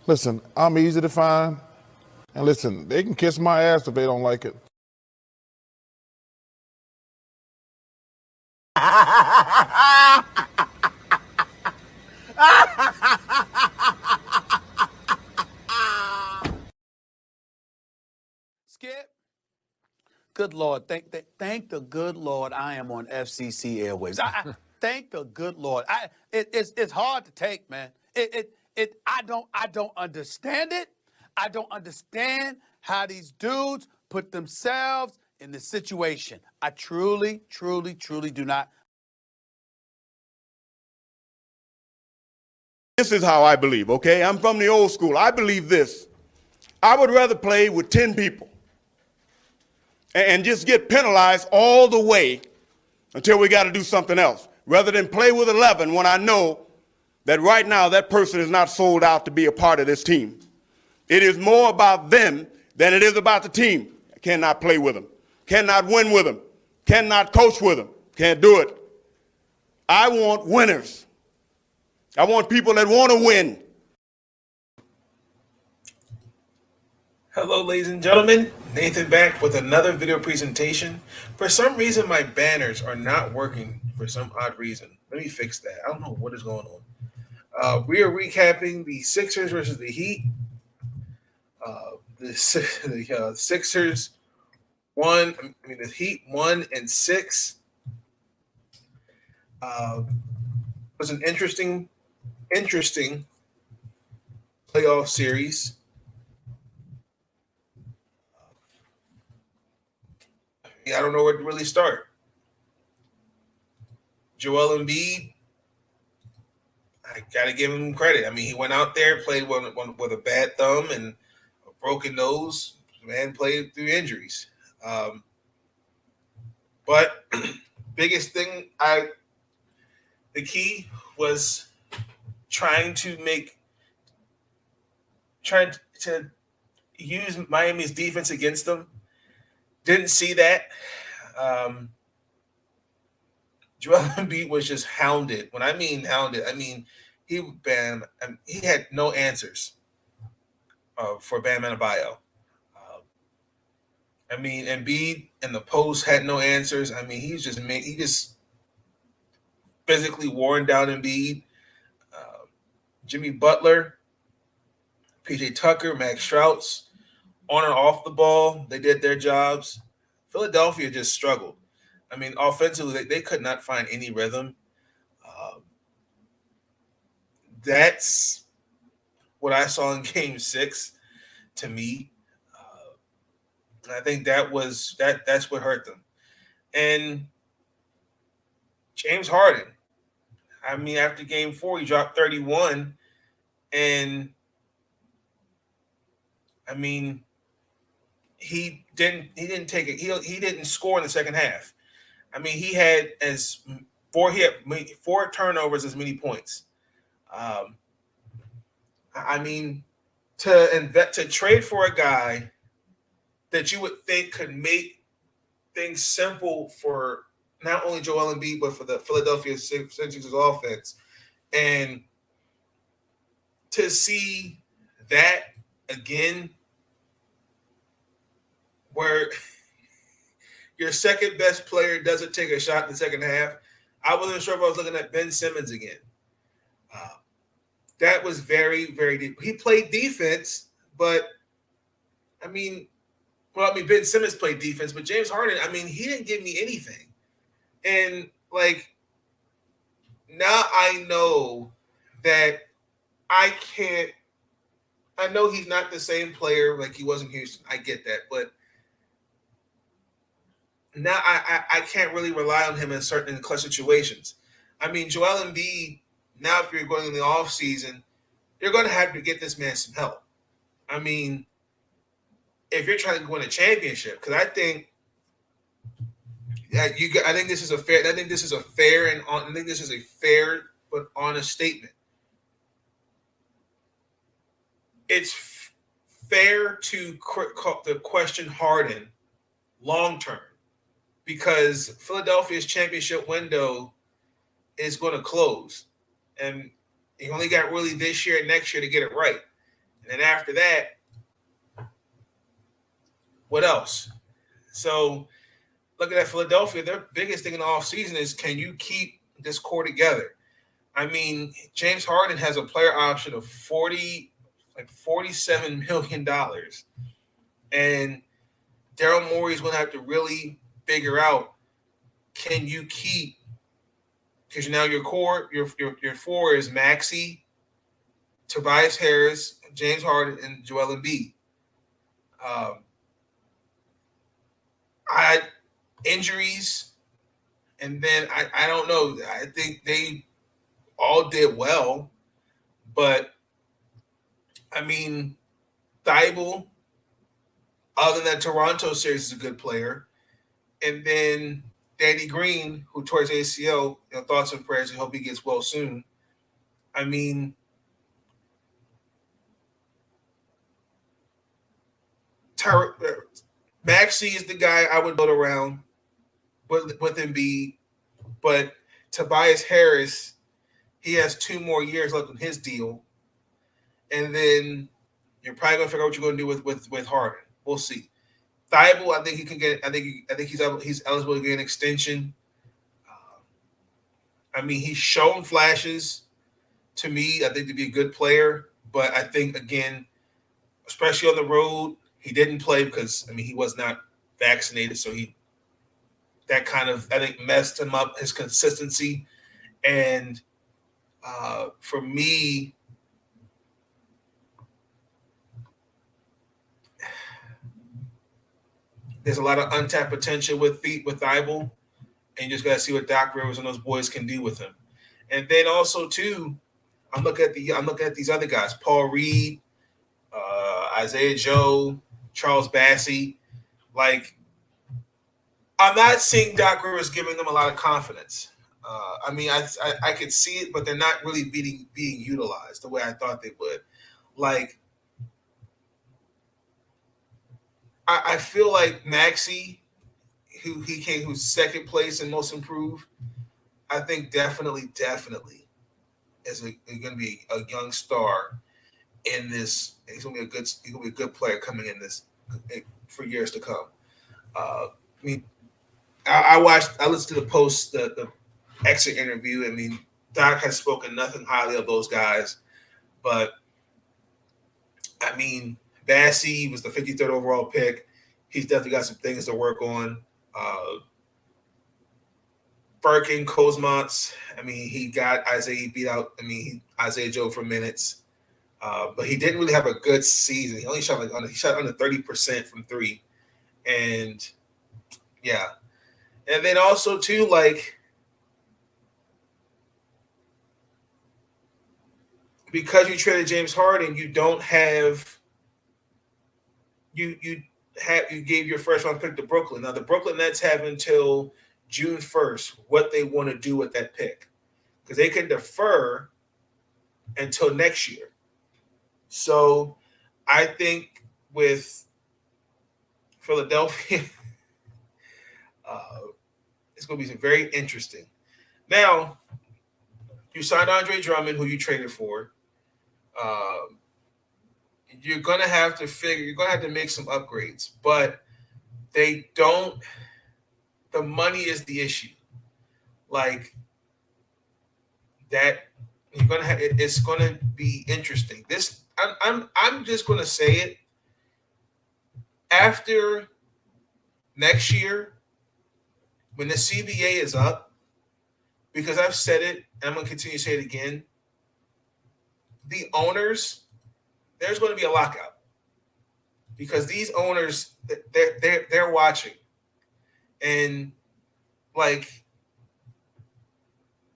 Listen, I'm easy to find. And listen, they can kiss my ass if they don't like it. Skip. Good Lord, thank the good Lord I am on FCC Airwaves. Thank the good Lord. It's hard to take, man. I don't understand it. I don't understand how these dudes put themselves in this situation. I truly do not. This is how I believe, okay? I'm from the old school. I believe this. I would rather play with 10 people and just get penalized all the way until we got to do something else, rather than play with 11 when I know that right now that person is not sold out to be a part of this team. It is more about them than it is about the team. I cannot play with them, cannot win with them, cannot coach with them, can't do it. I want winners. I want people that want to win. Hello, ladies and gentlemen. Nathan back with another video presentation. For some reason, my banners are not working for some odd reason. Let me fix that. I don't know what is going on. We are recapping the Sixers versus the Heat. The Sixers won. I mean, the Heat 1-6. Was an interesting playoff series. I don't know where to really start. Joel Embiid, I got to give him credit. I mean, he went out there, played with a bad thumb and a broken nose. Man played through injuries. But biggest thing, the key was trying to use Miami's defense against them. Didn't see that. Joel Embiid was just hounded. When I mean hounded, I mean he had no answers for Bam Adebayo. I mean, Embiid in the post had no answers. I mean, he just physically worn down Embiid. Jimmy Butler, PJ Tucker, Max Strauss, on and off the ball, they did their jobs. Philadelphia just struggled. I mean, offensively, they could not find any rhythm. That's what I saw in Game 6 to me. I think that's what hurt them. And James Harden, I mean, after Game 4, he dropped 31, and I mean, he didn't take it. He didn't score in the second half. I mean, he had four turnovers, as many points. I mean, to trade for a guy that you would think could make things simple for not only Joel Embiid but for the Philadelphia Sixers offense, and to see that again, where your second best player doesn't take a shot in the second half. I wasn't sure if I was looking at Ben Simmons again. That was very, very deep. He played defense, but Ben Simmons played defense, but James Harden, I mean, he didn't give me anything. And now I know that I know he's not the same player like he was in Houston. I get that, but now I can't really rely on him in certain clutch situations. I mean, Joel Embiid, now if you're going in the offseason, you're going to have to get this man some help. I mean, if you're trying to win a championship, because I think this is a fair but honest statement. It's fair to question Harden long term, because Philadelphia's championship window is going to close, and you only got really this year and next year to get it right. And then after that, what else? So looking at Philadelphia, their biggest thing in the offseason is, can you keep this core together? I mean, James Harden has a player option of $47 million. And Daryl Morey is going to have to really figure out, can you keep, because now your core, your four is Maxey, Tobias Harris, James Harden, and Joel Embiid. Injuries, and then I don't know. I think they all did well, but I mean, Thibault, other than that Toronto series, is a good player. And then Danny Green, who tore his ACL, thoughts and prayers. I hope he gets well soon. I mean, Maxey is the guy I would build around with Embiid, but Tobias Harris, he has 2 more years left on his deal, and then you're probably gonna figure out what you're gonna do with Harden. We'll see. Thibault, I think he can get. I think he's eligible to get an extension. I mean, he's shown flashes to me. I think to be a good player, but I think again, especially on the road, he didn't play because he was not vaccinated, so that kind of, I think, messed him up, his consistency. And for me, there's a lot of untapped potential with Thibault, and you just got to see what Doc Rivers and those boys can do with him. And then also too, I'm looking at these other guys: Paul Reed, Isaiah Joe, Charles Bassey. Like, I'm not seeing Doc Rivers giving them a lot of confidence. I could see it, but they're not really being utilized the way I thought they would. Like, I feel like Maxey, who's second place in most improved, I think definitely is going to be a young star in this. He's going to be a good player coming in this for years to come. I listened to the exit interview. I mean, Doc has spoken nothing highly of those guys, but I mean, Bassey was the 53rd overall pick. He's definitely got some things to work on. Birkin, Kozmats, he got Isaiah beat out. Isaiah Joe for minutes, but he didn't really have a good season. He only shot under 30% from 3, and yeah. And then also too, like, because you traded James Harden, you don't have you gave your first round pick to Brooklyn. Now the Brooklyn Nets have until June 1st what they want to do with that pick, because they can defer until next year. So I think with Philadelphia, it's going to be very interesting. Now, you signed Andre Drummond, who you traded for. You're going to have to make some upgrades, but they don't. The money is the issue. Like that, you're going to have. It's going to be interesting. I'm just going to say it. After next year, when the CBA is up, because I've said it, and I'm going to continue to say it again, the owners, there's going to be a lockout, because these owners, they're watching, and like,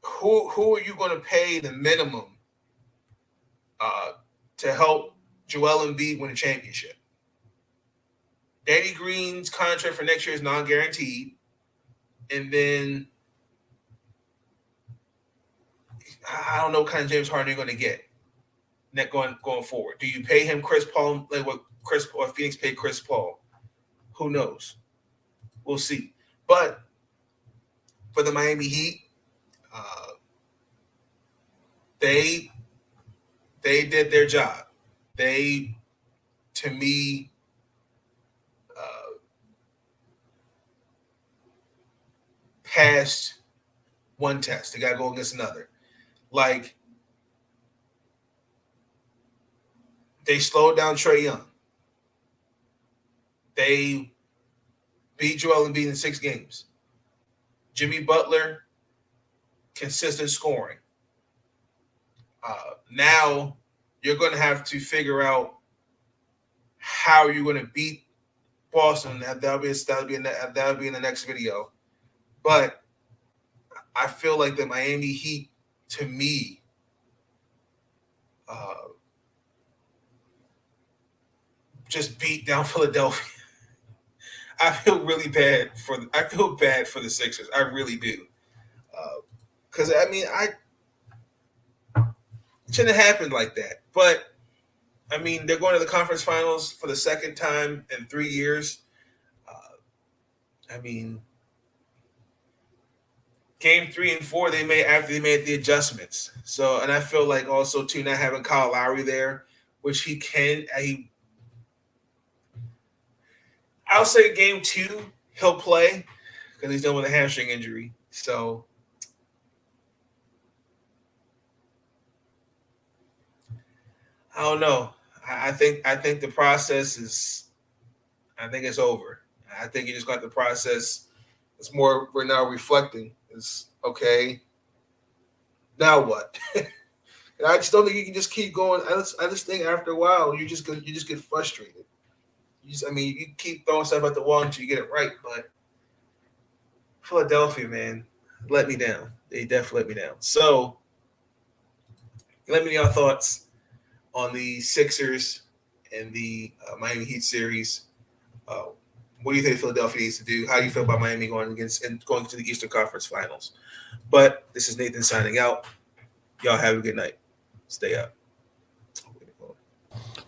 who are you going to pay the minimum to help Joel Embiid win a championship? Danny Green's contract for next year is non-guaranteed. And then I don't know what kind of James Harden you're going to get going forward. Do you pay him Chris Paul, like what Phoenix paid Chris Paul? Who knows? We'll see. But for the Miami Heat, they did their job. They, to me, passed one test. They got to go against another. Like, they slowed down Trae Young. They beat Joel Embiid in 6 games. Jimmy Butler, consistent scoring. Now you're going to have to figure out how you're going to beat Boston. That'll be in the next video. But I feel like the Miami Heat, to me, just beat down Philadelphia. I feel bad for the Sixers. I really do. Because I mean, it shouldn't have happened like that. But I mean, they're going to the conference finals for the second time in 3 years. I mean, game 3 and 4 they made after they made the adjustments. So, and I feel like also too, not having Kyle Lowry there, which I'll say game 2 he'll play because he's done with a hamstring injury. So I don't know. I think the process is. I think it's over. I think you just got the process. It's more we're now reflecting. It's okay. Now what? And I just don't think you can just keep going. I just think after a while you just get frustrated. You keep throwing stuff at the wall until you get it right. But Philadelphia, man, let me down. They definitely let me down. So let me know your thoughts on the Sixers and the Miami Heat series. What do you think Philadelphia needs to do? How do you feel about Miami going to the Eastern Conference Finals? But this is Nathan signing out. Y'all have a good night. Stay up.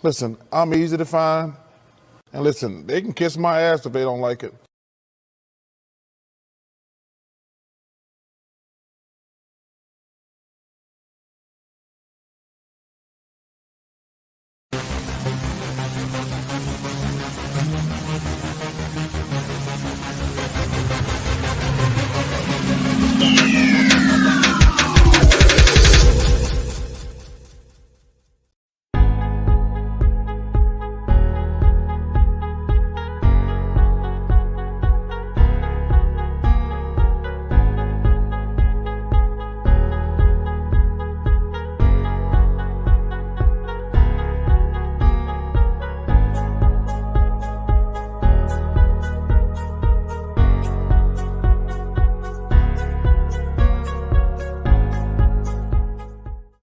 Listen, I'm easy to find. And listen, they can kiss my ass if they don't like it.